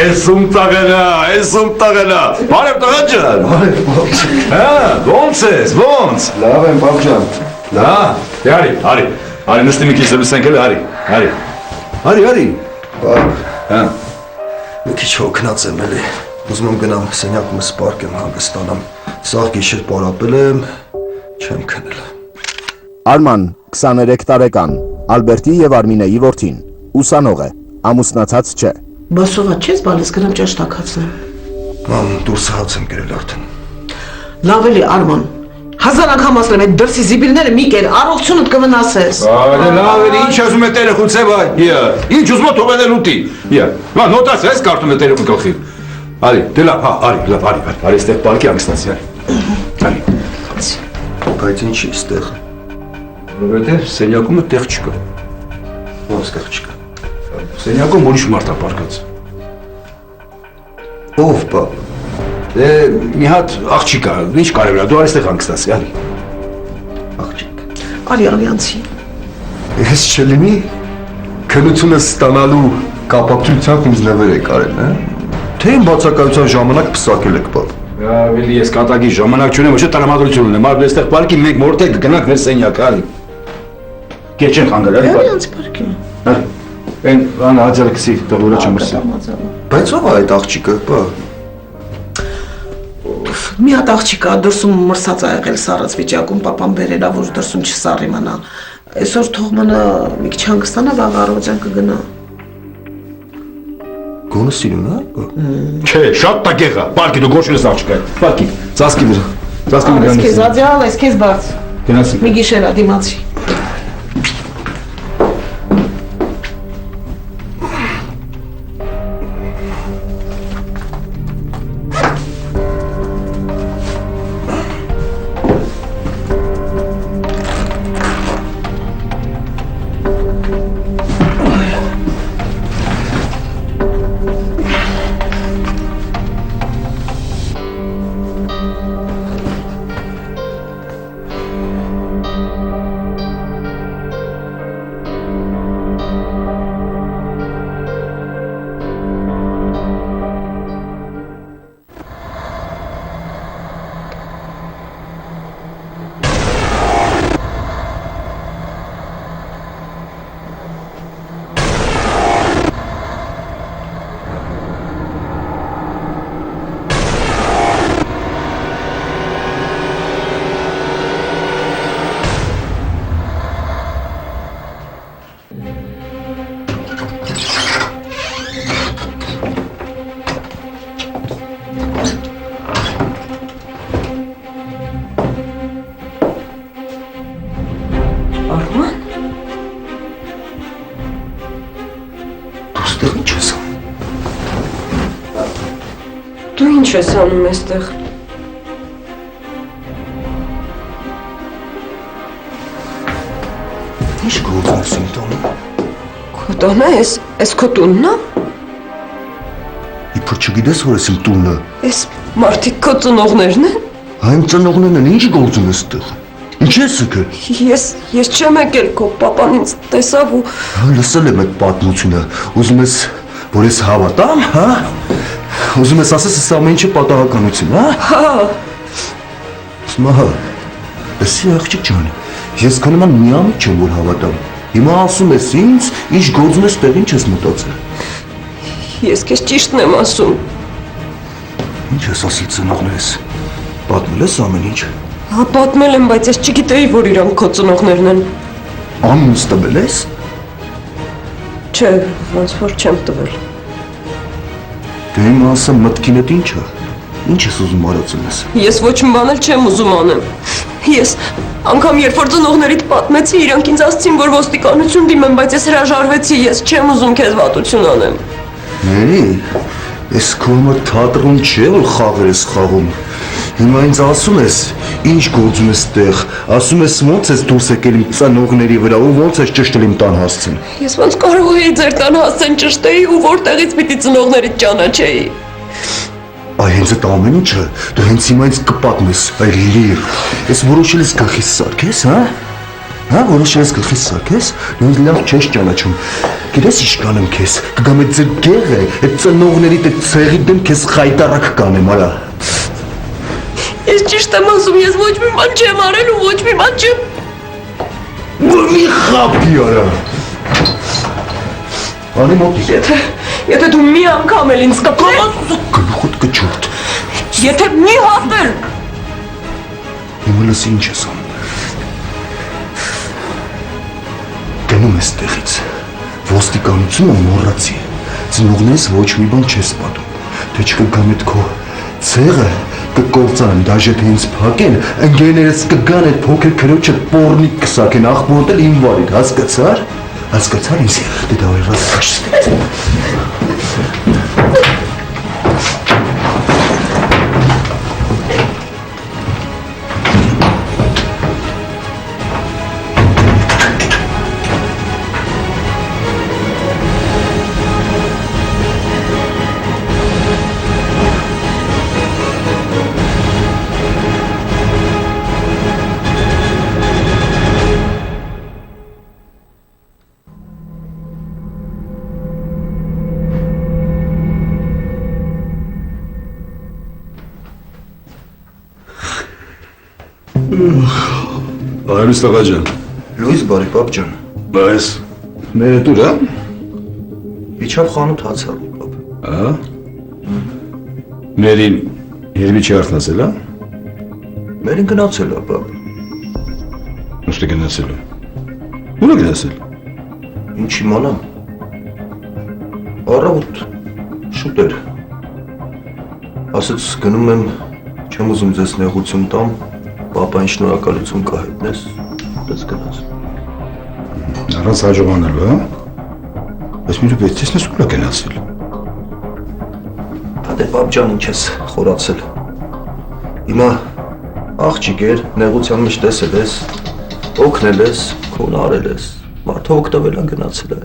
Էսում տաղենա, բարև տղա ջան։ Հա, ոնց ես, ոնց։ Լավ եմ, պապ ջան։ Լավ, արի, նստի մի քիչ զրուցենք էլի, արի։ Պապ, Հա։ մի քիչ հոգնած եմ էլի։ Ուզում եմ գնամ սենյակումս պարկեմ հանգստանամ։ Սաղ գիշեր պարապել եմ, չեմ քնել։ Արման 23 տարեկան, Ալբերտի և Արմինեի որդին, ուսանող է, ամուսնացած չէ։ Բասովա չես բալես գնամ ճաշ տաքացնեմ։ Մամ, դուրսը հաց եմ գրել արդեն։ Լավ էլի Արման, 1000 անգամ ասել եմ այդ դրսի զիբիլները մի կեր, առողջությունդ կվնասես։ Լավ էլի, ինչ ասում է տերեխուն ծեվայ, ինչ ուզում է թողել էլ ուտի, նոտաս ես կարդում է տերեխուն գլխի։ Արի, դե լավ, արի, ստեղ պարկի հանգստացի, արի։ Բայց ինչ է ստեղ։ Որովհետև սենյակումը տեղ չկա։ Ոնց տեղ չկա։ Սենյակում ուրիշ մարդ է պարկած։ Ով պապ։ Դե մի հատ աղջիկ է, ինչ կարևոր է, դու այստեղ հանգստացի, արի։ Աղջիկ։ Արի Արյանցի։ Ես չլինի քնությունը ստանալու կապակցությամբ ինձ նվեր եք արել, հա։ Թե իմ բացակայության ժամանակ պսակել եք պապ։ Ավելի ես կատակի ժամանակ չունեմ, ոչ տրամադրություն ունեմ, արդ այստեղ պարկի մենք մորտեք գնանք մեր սենյակ, արի։ Կեչ չեն խանգել, արի։ Արյանցի պարկի։ Արի։ Այն ան հաջալը քսի, տողուրա չմրսի։ Բայց ով է այդ աղջիկը, պապ։ Մի հատ աղջիկ կա դրսում մրսած ա եղել սառած վիճակում, պապան բերել ա, որ դրսում չսառի մնա։ Այսօր թող մնա մի քիչ հանգստանա, վաղ առավոտյան կգնա։ Գոնը սիրուն, հա։ Չէ, շատ տակեղ է, պարկի դու գոշու ես աղջիկը, պարկի, ծասկի վրա, Ես քեզ ադյալ, ես քեզ բաց։ գնացի։ Մի գիշեր ա դիմացի։ Արման։ Դու ստեղ ինչ ես անում։ Դու ինչ ես անում այստեղ։ Ինչ գործում ես իմ տանը։ Քո տանը էս քո տունն է։ Իբր չգիտես որ ես իմ տունը։ Էս մարդիկ քո ծնողներն են։ Հա իմ ծնողներն են, ինչ գործում ես ստեղ։ Ինչ ես եկել։ Ես չեմ եկել, քո պապան ինձ տեսավ ու Հա լսել եմ այդ պատմությունը։ Ուզում ես որ ես հավատամ, հա։ Ուզում ես ասես այս ամեն ինչը պատահականություն, հա։ հա, Սմահա։ Էսի աղջիկ ջան, ես քանման միամիտ չեմ որ հավատամ։ Հիմա ասում ես ինձ, ինչ գործում ես տեղ, ինչ ես մտածել։ ես քեզ ճիշտն եմ ասում։ Ինչ ես ասել ծնողներս։ Պատմել ես ամեն ինչ։ Հա, պատմել եմ, բայց ես չգիտեի, որ իրանք քո ծնողներն են։ Անունս տվել ես։ Չէ, ոնց որ չեմ տվել։ Դե հիմա ասեմ մտքինդ ինչ է։ Ինչ ես ուզում արածել ես։ Ես ոչ մի բան էլ չեմ ուզում անեմ։ Ես անգամ երբ որ ծնողներիդ պատմեցի, իրանք ինձ ասացին, որ ոստիկանություն դիմեմ, բայց ես հրաժարվեցի, ես չեմ ուզում քեզ վատություն անեմ։ Էի, ես քո թատրոն չէ որ խաղեր ես խաղում։ Հիմա ինձ ասում ես, ինչ գործում ես տեղ, ասում ես ոնց ես դուրս եկել իմ ծնողների վրա ու ոնց ես ճշտել իմ տան հասցին։ Ես ոնց կարող էի ձեր տան հասցեն ճշտեի ու որտեղից պիտի ծնողներիդ ճանաչեի։ Այ հենց այդ ամեն ինչը դու հենց հիմա ինձ կպատմես, այ լիր։ Ես որոշել ես գլխիս սարքես, հա? Հա, որոշել ես գլխիս սարքես, դու ինձ լավ չես ճանաչում։ Գիտես ինչ կանեմ քեզ, կգամ այդ ձեր գեղը, այդ ծնողներիդ այդ ցեղի դեմ քեզ խայտարակ կանեմ, արա։ Ես ճիշտ եմ ասում, ես ոչ մի բան չեմ արել ու ոչ մի բան չեմ։ Մի խապի արա։ Անի մոտիկ։ Եթե դու մի անգամ էլ ինձ կպրոս, Գլուխդ կջուրդ։ եթե մի հատել, Հիմա լսի ինչ ես անում։ Գնում ես տեղից։ Ոստիկանությունը մոռացի։ Ծնողներս ոչ մի բան չես պատում։ Թե չկգամ այդ քո ցեղը կկործանեմ, դաժե թե ինձ փակեն, ընկերներս կգան այդ փոքր քրոջը պորնիկ կսակեն, աղբորդ էլ իմ վարիդ, հասկացար։ Հասկացար ինձ, դե դա այրված քաշտեց։ Այլուս տղա ջան։ Լույս բարի պապ ջան։ Բայց մերը դուր է։ Իջավ խանութ հացալ պապ։ Հա։ Մերին երբի չի արթնացել, հա։ Մերին գնացել է պապ։ Ո՞նց է գնացել։ Ո՞ւր է գնացել։ Ինչ իմանամ։ Առավոտ շուտ էր։ Ասաց գնում եմ, չեմ ուզում ձեզ նեղություն տամ, պապային շնորհակալություն կհայտնես, դες գնաց։ Առանց հաջողանալու, հա։ Բայց մի րոպե, տեսնես ուր է գնացել։ Դե պապ ջան ինչ ես խորացել։ Հիմա աղջիկ էր, նեղության մեջ տեսել ես, օգնել ես, քոն արել ես, մարդը օգտվել է գնացել է։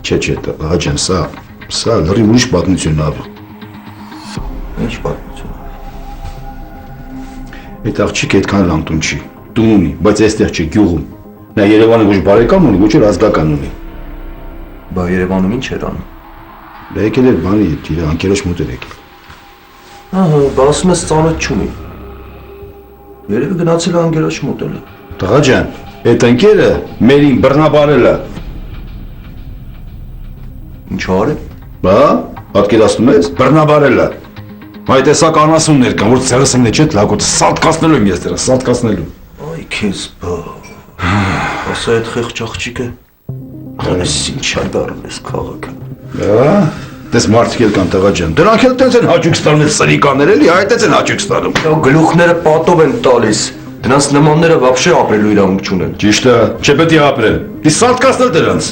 Չէ, տղա ջան, սա լրի ուրիշ պատմությունն է։ Ինչ պատմություն։ Այդ աղջիկը այդքան էլ անտուն չի։ Տուն ունի, բայց այստեղ չի գյուղում։ Նա Երևանը ոչ բարեկամ ունի, ոչ էլ ազգական ունի։ Բա Երևանում ինչ էր անում։ Դա եկել էր բանի, իր անկերոջ մոտ էր եկել։ Ահա, բա ասում ես ծանոթ չունի։ Երևի գնացել է անգերոջ մոտ էլ։ Տղա ջան, այդ ընկերը մերին բռնաբարել է։ Ինչ արել։ Բա, պատկերացնում ես, բռնաբարել է։ Այդ տեսակ անասուններ կան, որ ցեղս ընդ չէ լագոտ սատկացնելու եմ ես դրա, սատկացնելու։ Այ քեզ բա։ Ասա այդ խեղճ աղջիկը։ Դրանից ինչ է դառնում ես քաղաքը։ Հա, դες մարդիկ էլ կան տղա ջան։ Դրանք էլ տենց են հաճույք ստանում են սրիկաներ էլի, այդտենց են հաճույք ստանում։ Դա գլուխները պատով են տալիս։ Դրանց նմանները вообще ապրելու իրավունք չունեն։ Ճիշտ է, չպետք է ապրեն։ Դի սատկացնել դրանց։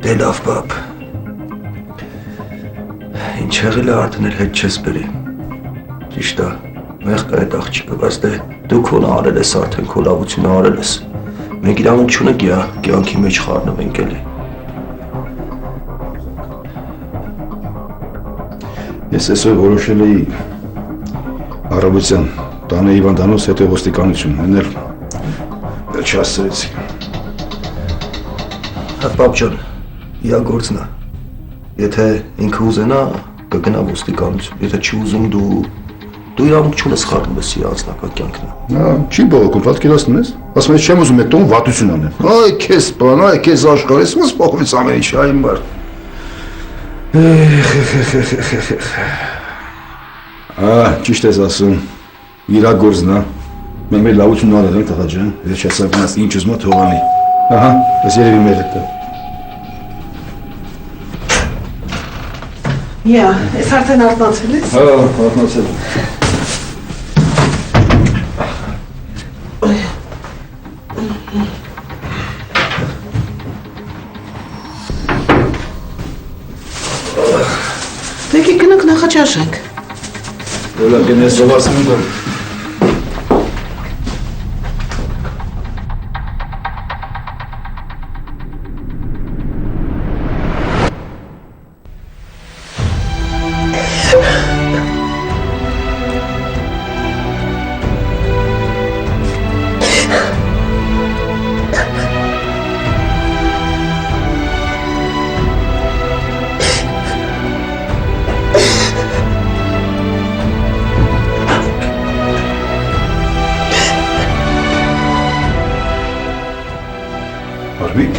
Դե լավ բապ։ Ինչ եղել է արդեն էլ հետ չես բերի։ Ճիշտ է, մեղք է այդ աղջիկը, բայց դե դու քոնը արել ես արդեն, քո լավությունը արել ես։ Մենք իրավունք չունենք կյանքի մեջ խառնվենք էլի։ Ես այսօր որոշել էի առավոտյան տանը հիվանդանոց հետո ոստիկանություն մնել չհասցրեցի։ Պապ ջան, իա գործն է։ Եթե ինքը ուզենա, կգնա ոստիկանություն։ Եթե չի ուզում դու իրավունք չունես խառնվես իր անձնական կյանքն։ Հա, չի բողոքում, պատկերացնում ես։ Ասում ես չեմ ուզում այդ տոն վատություն անեմ։ Այ քեզ բան, այ քեզ աշխարհ, ո՞նց փոխվեց ամեն ինչ, այ մարդ։ Ճիշտ ես ասում։ Իրա գործն է։ Մենք մեր լավությունն արել ենք տղա ջան, եթե չասանքնաս ինչ ուզում թողանի։ Ահա, ես երևի մեր հետ։ Յա, ես արդեն արթնացել ես։ Հա, արթնացել։ Դեկի գնանք նախաճաշենք։ Ոլա գնես զովասնում դեմ։ Արմիկ։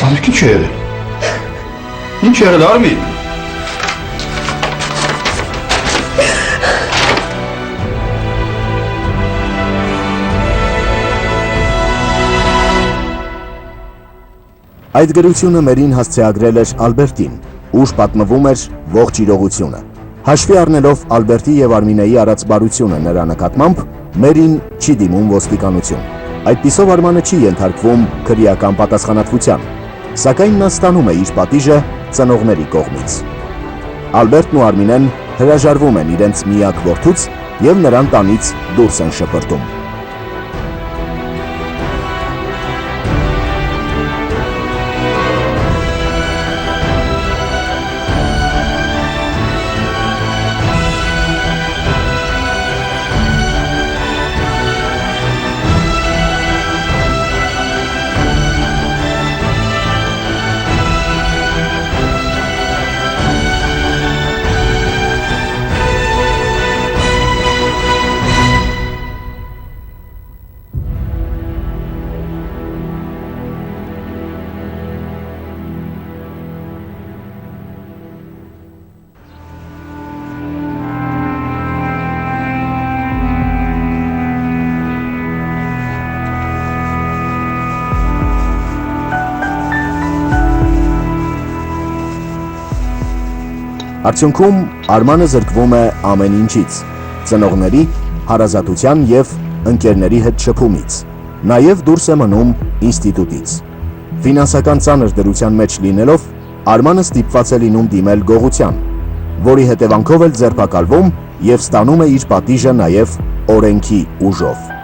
Արմիկ ինչ եղել։ Ինչ եղել Արմիկ։ Այդ գրությունը մերին հասցեագրել էր Ալբերտին, ուր պատմվում էր ողջ իրողությունը։ Հաշվի առնելով Ալբերտի եւ Արմինեի արած բարությունը նրա նկատմամբ, մերին չի դիմում ոստիկանություն։ Այդպիսով Արմանը չի ենթարկվում քրեական պատասխանատվության, սակայն նա ստանում է իր պատիժը ծնողների կողմից։ Ալբերտն ու Արմինեն հրաժարվում են իրենց միակ որդուց եւ նրան տանից դուրս են շպրտում։ Արդյունքում Արմանը զրկվում է ամեն ինչից, ծնողների, հարազատության եւ ընկերների հետ շփումից, նաեւ դուրս է մնում ինստիտուտից։ Ֆինանսական ծանր դրության մեջ լինելով, Արմանը ստիպված է լինում դիմել գողության, որի հետևանքով էլ ձերբակալվում եւ ստանում է իր պատիժը նաեւ օրենքի ուժով։